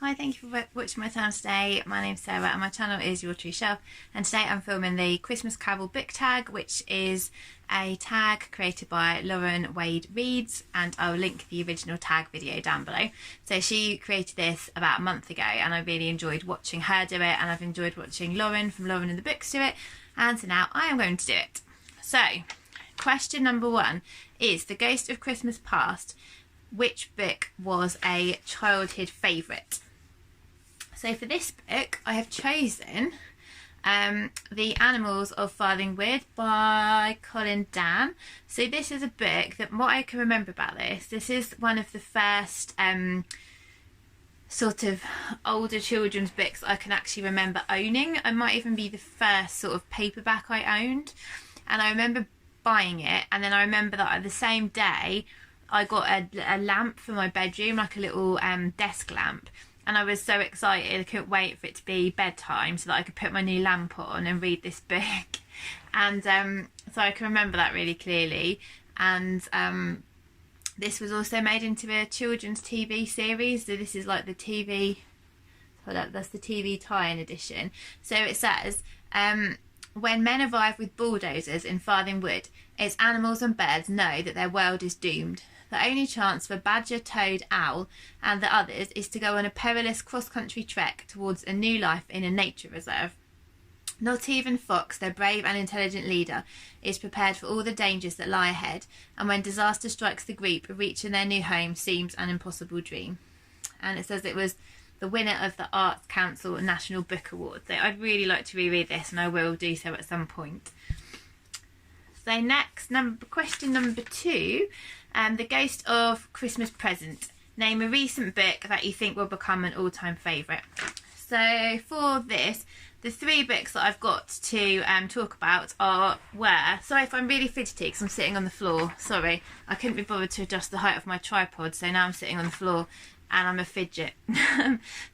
Hi, thank you for watching my channel today. My name's Sarah and my channel is Your True Shelf, and today I'm filming the Christmas Carol book tag, which is a tag created by Lauren Wade Reads, and I'll link the original tag video down below. So she created this about a month ago and I really enjoyed watching her do it, and I've enjoyed watching Lauren from Lauren and the Books do it, and so now I am going to do it. So question number 1 is The Ghost of Christmas Past. Which book was a childhood favourite? So for this book, I have chosen The Animals of Farthing by Colin, Dann. So this is a book that, what I can remember about this is one of the first sort of older children's books I can actually remember owning. It might even be the first sort of paperback I owned. And I remember buying it, and then I remember that the same day I got a lamp for my bedroom, like a little desk lamp. And I was so excited, I couldn't wait for it to be bedtime so that I could put my new lamp on and read this book. And so I can remember that really clearly. And this was also made into a children's TV series. So this is like the TV, that's the TV tie-in edition. So it says, when men arrive with bulldozers in Farthing Wood, its animals and birds know that their world is doomed. The only chance for Badger, Toad, Owl and the others is to go on a perilous cross-country trek towards a new life in a nature reserve. Not even Fox, their brave and intelligent leader, is prepared for all the dangers that lie ahead, and when disaster strikes the group, reaching their new home seems an impossible dream. And it says it was the winner of the Arts Council National Book Award. So I'd really like to reread this, and I will do so at some point. So next, question number 2. The Ghost of Christmas Present. Name a recent book that you think will become an all-time favourite. So for this, the 3 books that I've got to talk about were... Sorry if I'm really fidgety because I'm sitting on the floor. Sorry, I couldn't be bothered to adjust the height of my tripod, so now I'm sitting on the floor and I'm a fidget.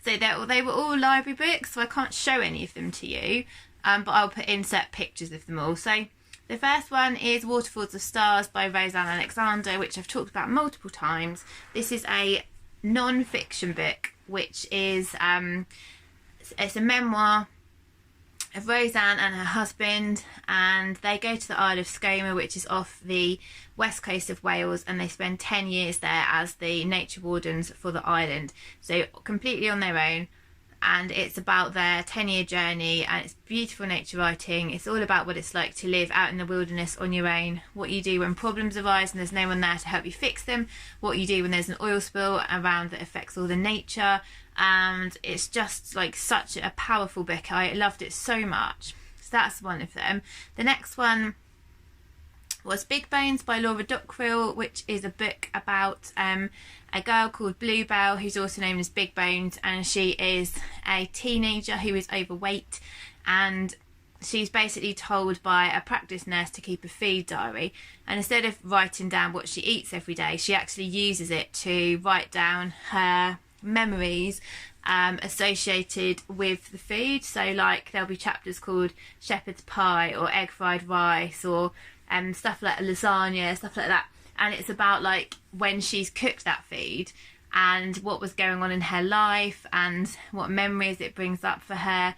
So they were all library books, so I can't show any of them to you, but I'll insert pictures of them all. So the first one is Waterfalls of Stars by Roseanne Alexander, which I've talked about multiple times. This is a non-fiction book, which is it's a memoir of Roseanne and her husband, and they go to the Isle of Skoma, which is off the west coast of Wales, and they spend 10 years there as the nature wardens for the island, so completely on their own. And it's about their 10-year journey, and it's beautiful nature writing. It's all about what it's like to live out in the wilderness on your own, what you do when problems arise and there's no one there to help you fix them, what you do when there's an oil spill around that affects all the nature. And it's just like such a powerful book. I loved it so much. So that's one of them. The next one was Big Bones by Laura Dockrill, which is a book about a girl called Bluebell, who's also known as Big Bones, and she is a teenager who is overweight, and she's basically told by a practice nurse to keep a food diary, and instead of writing down what she eats every day, she actually uses it to write down her memories associated with the food. So like there'll be chapters called shepherd's pie or egg fried rice or stuff like lasagna, stuff like that, and it's about like when she's cooked that food and what was going on in her life and what memories it brings up for her.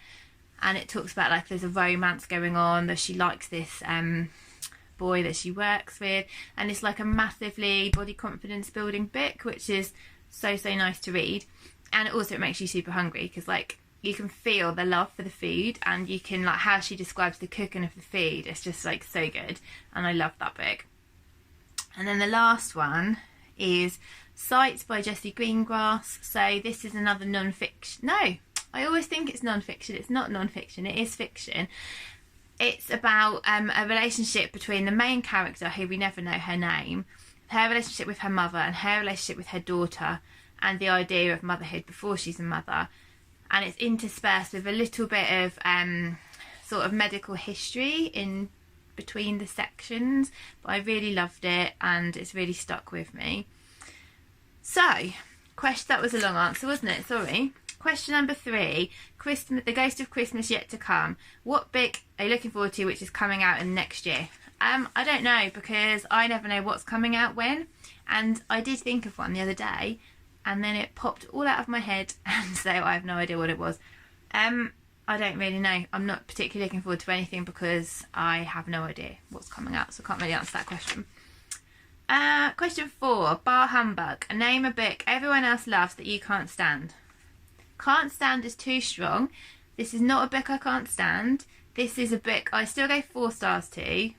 And it talks about like there's a romance going on, that she likes this boy that she works with, and it's like a massively body confidence building book, which is so nice to read. And it makes you super hungry because like you can feel the love for the food, and you can like how she describes the cooking of the food. It's just like so good, and I love that book. And then the last one is Sight by Jessie Greengrass. So this is another non-fiction. No, I always think it's non-fiction. It's not non-fiction, it is fiction. It's about a relationship between the main character, who we never know her name, her relationship with her mother and her relationship with her daughter, and the idea of motherhood before she's a mother. And it's interspersed with a little bit of sort of medical history in between the sections, but I really loved it and it's really stuck with me. So that was a long answer, wasn't it? Sorry. Question number 3, The Ghost of Christmas Yet to Come. What book are you looking forward to which is coming out in next year? I don't know, because I never know what's coming out when, and I did think of one the other day, and then it popped all out of my head, and so I have no idea what it was. I don't really know. I'm not particularly looking forward to anything because I have no idea what's coming out, so I can't really answer that question. Question 4, bar humbug. Name a book everyone else loves that you can't stand. Can't stand is too strong. This is not a book I can't stand. This is a book I still gave 4 stars to,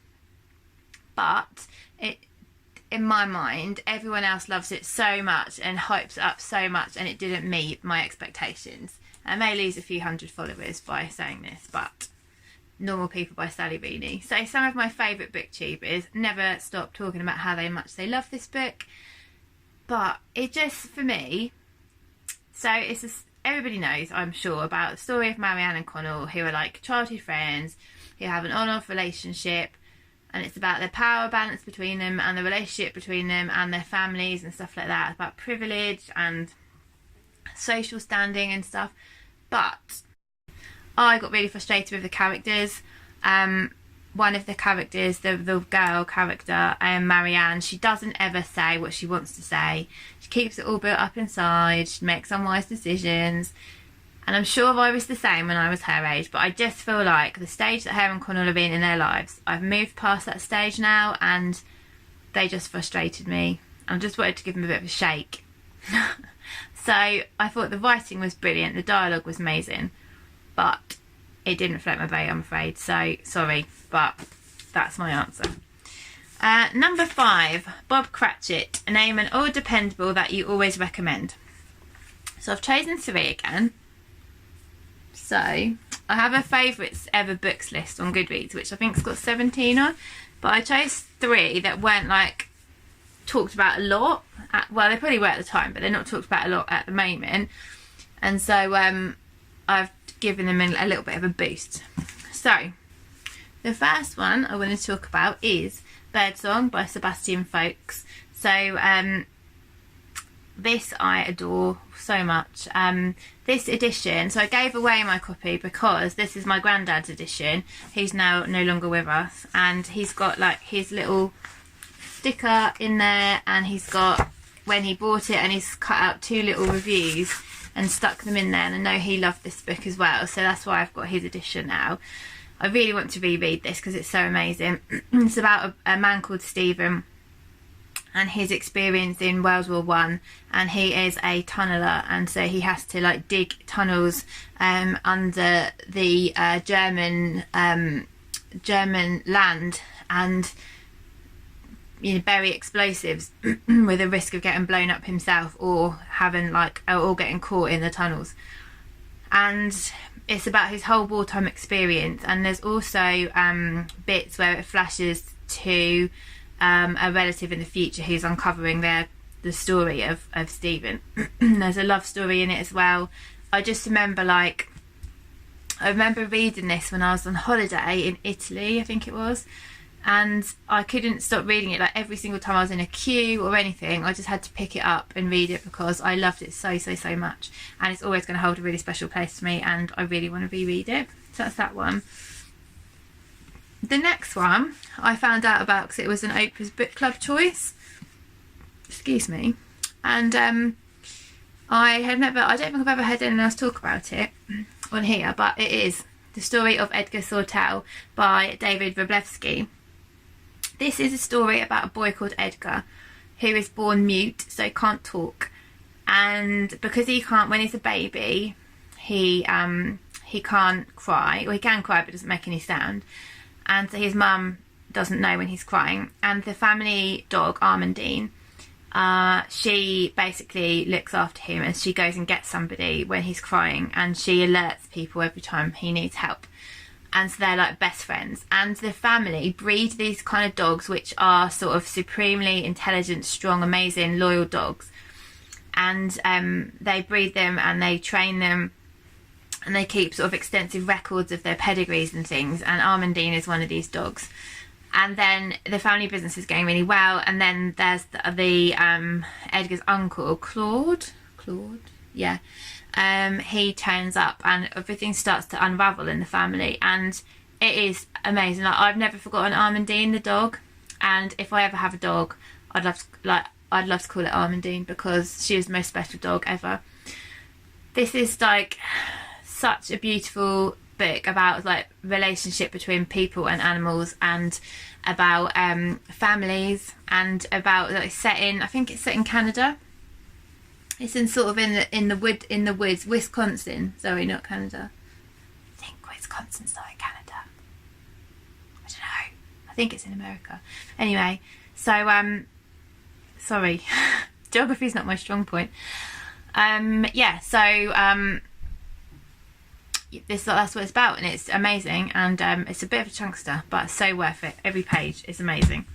but in my mind, everyone else loves it so much and hypes it up so much, and it didn't meet my expectations. I may lose a few hundred followers by saying this, but Normal People by Sally Rooney. So some of my favourite booktubers never stop talking about how much they love this book, but it just, for me, so it's just, everybody knows, I'm sure, about the story of Marianne and Connell, who are like childhood friends, who have an on-off relationship, and it's about their power balance between them and the relationship between them and their families and stuff like that. It's about privilege and social standing and stuff. But I got really frustrated with the characters. One of the characters, the girl character, Marianne, she doesn't ever say what she wants to say. She keeps it all built up inside. She makes unwise decisions. And I'm sure I was the same when I was her age, but I just feel like the stage that her and Connell have been in their lives, I've moved past that stage now, and they just frustrated me. I just wanted to give them a bit of a shake. So I thought the writing was brilliant, the dialogue was amazing, but it didn't float my boat, I'm afraid. So sorry, but that's my answer. Number 5, Bob Cratchit. Name an old dependable that you always recommend. So I've chosen 3 again. So I have a favourites ever books list on Goodreads, which I think's got 17 on, but I chose 3 that weren't like talked about a lot. Well, they probably were at the time, but they're not talked about a lot at the moment, and so I've given them a little bit of a boost. So the first one I want to talk about is Birdsong by Sebastian Faulks. So this I adore so much. This edition, so I gave away my copy because this is my granddad's edition. He's now no longer with us, and he's got like his little sticker in there, and he's got when he bought it, and he's cut out 2 little reviews and stuck them in there, and I know he loved this book as well, so that's why I've got his edition now. I really want to reread this because it's so amazing. It's about a man called Stephen and his experience in World War One, and he is a tunneler, and so he has to like dig tunnels under the German land, and bury explosives with the risk of getting blown up himself or having or getting caught in the tunnels. And it's about his whole wartime experience, and there's also bits where it flashes to a relative in the future who's uncovering the story of Stephen. There's a love story in it as well. I just remember I remember reading this when I was on holiday in Italy, I think it was, and I couldn't stop reading it. Like every single time I was in a queue or anything, I just had to pick it up and read it because I loved it so much, and it's always going to hold a really special place to me, and I really want to reread it. So that's that one. The next one I found out about because it was an Oprah's book club choice, excuse me, and I don't think I've ever heard anyone else talk about it on here, but it is The Story of Edgar Sawtelle by David Wroblewski. This is a story about a boy called Edgar who is born mute, so can't talk, and because he can't, when he's a baby, he can't cry, or he can cry but doesn't make any sound, and so his mum doesn't know when he's crying, and the family dog Armandine, she basically looks after him, and she goes and gets somebody when he's crying, and she alerts people every time he needs help, and so they're like best friends. And the family breed these kind of dogs which are sort of supremely intelligent, strong, amazing, loyal dogs, and they breed them and they train them, and they keep sort of extensive records of their pedigrees and things, and Armandine is one of these dogs. And then the family business is going really well, and then there's the Edgar's uncle Claude, yeah, he turns up, and everything starts to unravel in the family, and it is amazing. Like, I've never forgotten Armandine the dog, and if I ever have a dog, I'd love to, I'd love to call it Almondine because she was the most special dog ever. This is like such a beautiful book about like relationship between people and animals, and about families, and about like I think it's set in Canada. It's in sort of in the woods, Wisconsin. Sorry, not Canada. I think Wisconsin's not in Canada. I don't know. I think it's in America. Anyway, so sorry, geography's not my strong point. That's what it's about, and it's amazing, and it's a bit of a chunkster, but so worth it. Every page is amazing.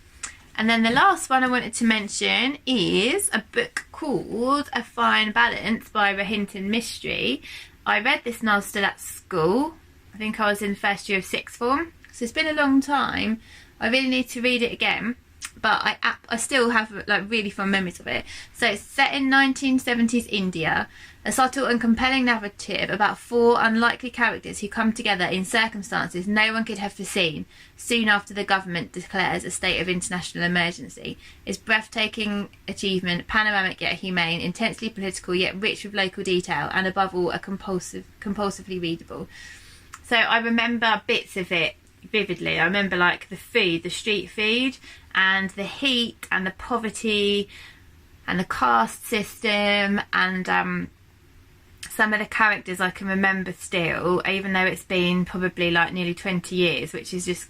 And then the last one I wanted to mention is a book called A Fine Balance by Rohinton Mistry. I read this when I was still at school. I think I was in first year of sixth form, so it's been a long time. I really need to read it again, but I still have like really fond memories of it. So it's set in 1970s India, a subtle and compelling narrative about 4 unlikely characters who come together in circumstances no one could have foreseen soon after the government declares a state of international emergency. Its breathtaking achievement, panoramic yet humane, intensely political yet rich with local detail, and above all compulsively readable. So I remember bits of it vividly. I remember like the food, the street food, and the heat and the poverty and the caste system, and some of the characters I can remember still, even though it's been probably like nearly 20 years, which is just,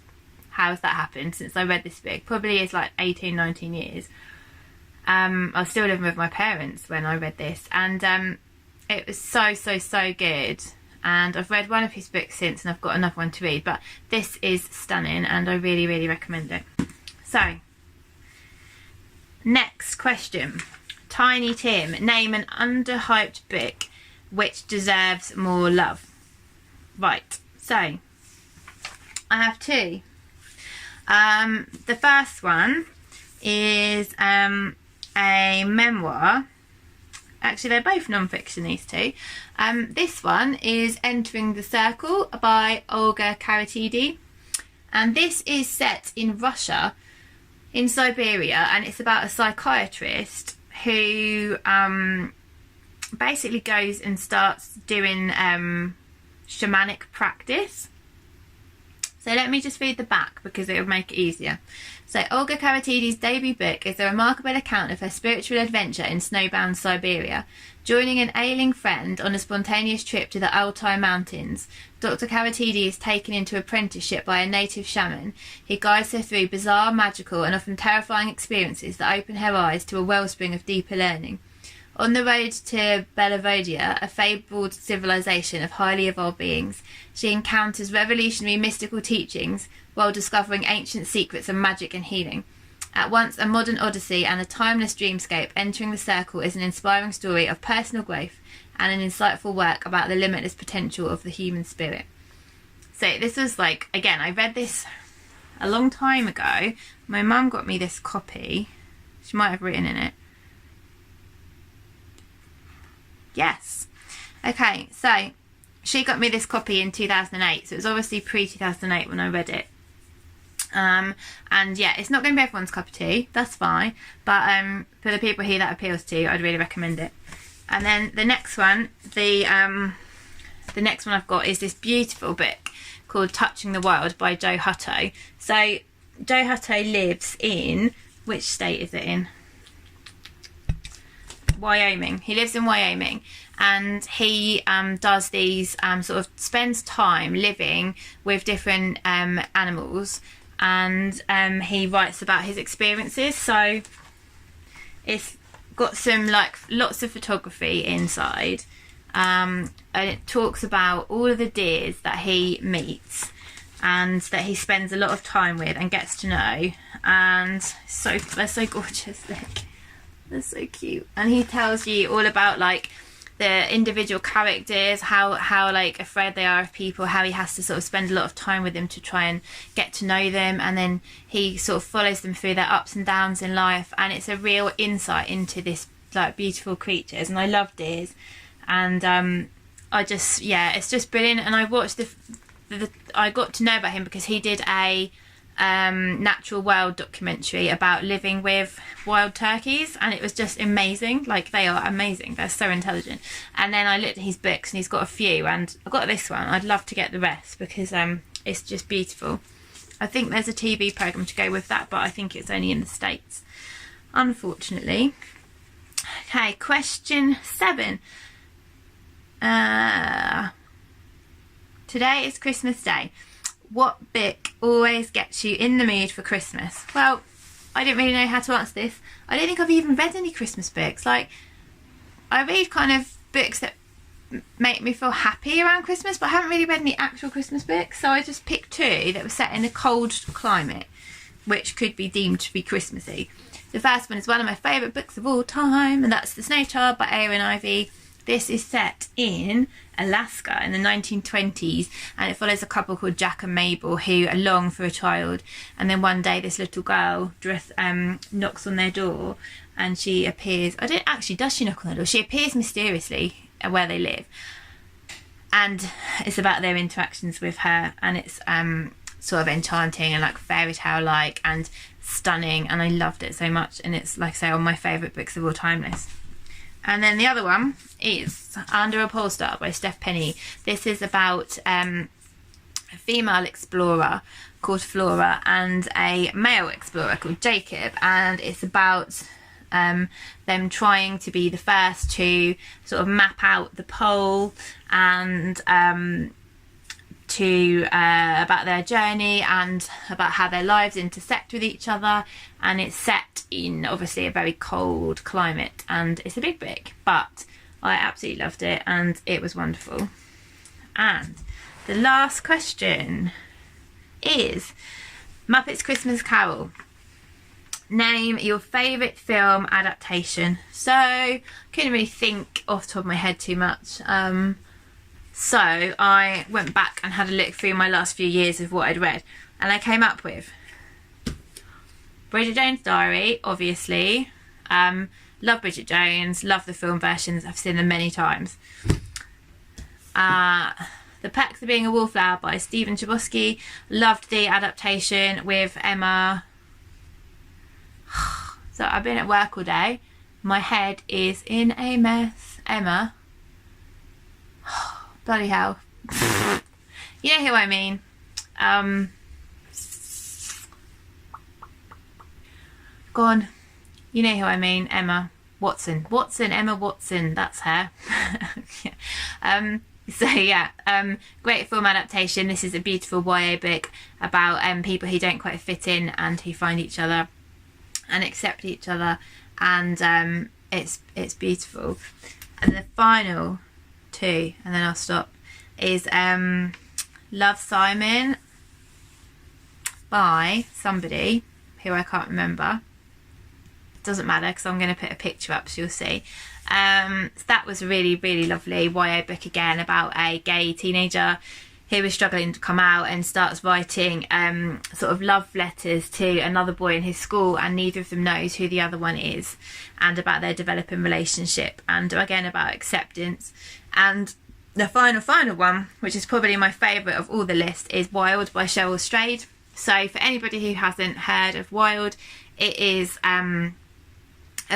how has that happened since I read this book? Probably is like 18, 19 years. I was still living with my parents when I read this, and it was so good. And I've read one of his books since, and I've got another one to read, but this is stunning and I really recommend it. So, next question. Tiny Tim, name an underhyped book which deserves more love. Right, so I have 2. The first one is a memoir. Actually, they're both non-fiction, these 2. This one is Entering the Circle by Olga Kharatidi, and this is set in Russia, in Siberia, and it's about a psychiatrist who basically goes and starts doing shamanic practice. So let me just read the back because it will make it easier. So Olga Kharatidi's debut book is a remarkable account of her spiritual adventure in snowbound Siberia. Joining an ailing friend on a spontaneous trip to the Altai Mountains, Dr. Kharatidi is taken into apprenticeship by a native shaman. He guides her through bizarre, magical and often terrifying experiences that open her eyes to a wellspring of deeper learning. On the road to Belavodia, a fabled civilization of highly evolved beings, she encounters revolutionary mystical teachings while discovering ancient secrets of magic and healing. At once a modern odyssey and a timeless dreamscape, Entering the Circle is an inspiring story of personal growth and an insightful work about the limitless potential of the human spirit. So this was like, again, I read this a long time ago. My mum got me this copy. She might have written in it. Yes. Okay, so she got me this copy in 2008, so it was obviously pre-2008 when I read it. And yeah, it's not going to be everyone's cup of tea, that's fine, but for the people here that appeals to, I'd really recommend it. And then the next one, the next one I've got is this beautiful book called Touching the Wild by Joe Hutto. So Joe Hutto lives in, which state is it in? Wyoming. He lives in Wyoming, and he does these sort of spends time living with different animals, and he writes about his experiences. So it's got some like lots of photography inside, and it talks about all of the deers that he meets and that he spends a lot of time with and gets to know, and they're so gorgeous. They're so cute. And he tells you all about like the individual characters, how like afraid they are of people, how he has to sort of spend a lot of time with them to try and get to know them, and then he sort of follows them through their ups and downs in life, and it's a real insight into this like beautiful creatures. And I love deers, and I just, yeah, it's just brilliant. And I watched I got to know about him because he did a Natural World documentary about living with wild turkeys, and it was just amazing. Like, they are amazing, they're so intelligent. And then I looked at his books, and he's got a few, and I got this one. I'd love to get the rest because it's just beautiful. I think there's a TV programme to go with that, but I think it's only in the States, unfortunately. Okay, question 7. Today is Christmas Day. What book always gets you in the mood for Christmas? Well, I don't really know how to answer this. I don't think I've even read any Christmas books. Like, I read kind of books that make me feel happy around Christmas, but I haven't really read any actual Christmas books. So I just picked 2 that were set in a cold climate, which could be deemed to be Christmassy. The first one is one of my favourite books of all time, and that's The Snow Child by Eowyn and Ivey. This is set in Alaska in the 1920s, and it follows a couple called Jack and Mabel who are longing for a child, and then one day this little girl knocks on their door, and she appears, does she knock on their door? She appears mysteriously where they live, and it's about their interactions with her, and it's sort of enchanting and like fairy tale like and stunning, and I loved it so much, and it's, like I say, on my favourite books of all time list. And then the other one is Under a Pole Star by Stef Penney. This is about a female explorer called Flora and a male explorer called Jacob, and it's about them trying to be the first to sort of map out the pole, and about their journey and about how their lives intersect with each other. And it's set in obviously a very cold climate, and it's a big book, but I absolutely loved it and it was wonderful. And the last question is Muppets Christmas Carol. Name your favourite film adaptation. So couldn't really think off the top of my head too much. So I went back and had a look through my last few years of what I'd read, and I came up with Bridget Jones' Diary, obviously. Love Bridget Jones, love the film versions, I've seen them many times. The Perks of Being a Wallflower by Stephen Chobowsky, loved the adaptation with Emma. So I've been at work all day, my head is in a mess. Emma. Bloody hell. You know who I mean. Go on. You know who I mean. Emma Watson. Emma Watson. That's her. Yeah. So yeah, great film adaptation. This is a beautiful YA book about people who don't quite fit in and who find each other and accept each other, and it's beautiful. And the final 2, and then I'll stop, is Love, Simon by somebody who I can't remember. Doesn't matter because I'm going to put a picture up so you'll see. So that was a really, really lovely YA book again about a gay teenager who was struggling to come out and starts writing sort of love letters to another boy in his school, and neither of them knows who the other one is, and about their developing relationship, and again about acceptance. And the final one, which is probably my favourite of all the list, is Wild by Cheryl Strayed. So for anybody who hasn't heard of Wild, it is a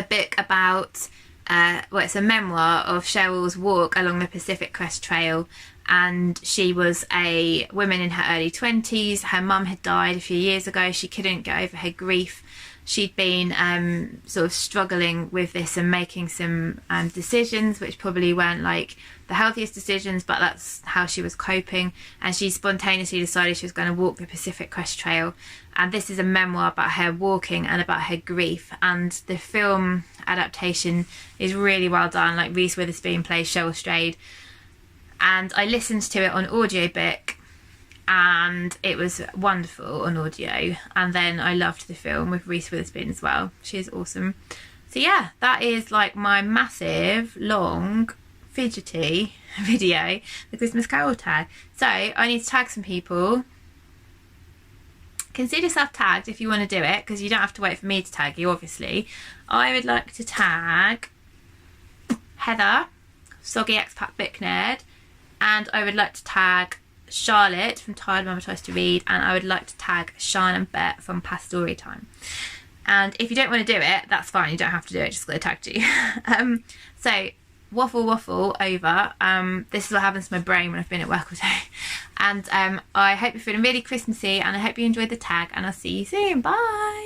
book about it's a memoir of Cheryl's walk along the Pacific Crest Trail, and she was a woman in her early 20s. Her mum had died a few years ago. She couldn't get over her grief. She'd been sort of struggling with this and making some decisions which probably weren't like the healthiest decisions, but that's how she was coping, and she spontaneously decided she was going to walk the Pacific Crest Trail. And this is a memoir about her walking and about her grief, and the film adaptation is really well done. Like, Reese Witherspoon plays Cheryl Strayed, and I listened to it on audiobook and it was wonderful on audio, and then I loved the film with Reese Witherspoon as well. She's awesome. So yeah, that is like my massive long fidgety video, the Christmas Carol tag. So I need to tag some people. Consider yourself tagged if you want to do it, because you don't have to wait for me to tag you, obviously. I would like to tag Heather, Soggy Expat Booknerd, and I would like to tag Charlotte from Tired Mama Tries to Read, and I would like to tag Sian and Bert from Past Story Time. And if you don't want to do it, that's fine, you don't have to do it, just got to tag you. So waffle over. This is what happens to my brain when I've been at work all day. And I hope you're feeling really Christmassy, and I hope you enjoyed the tag, and I'll see you soon. Bye.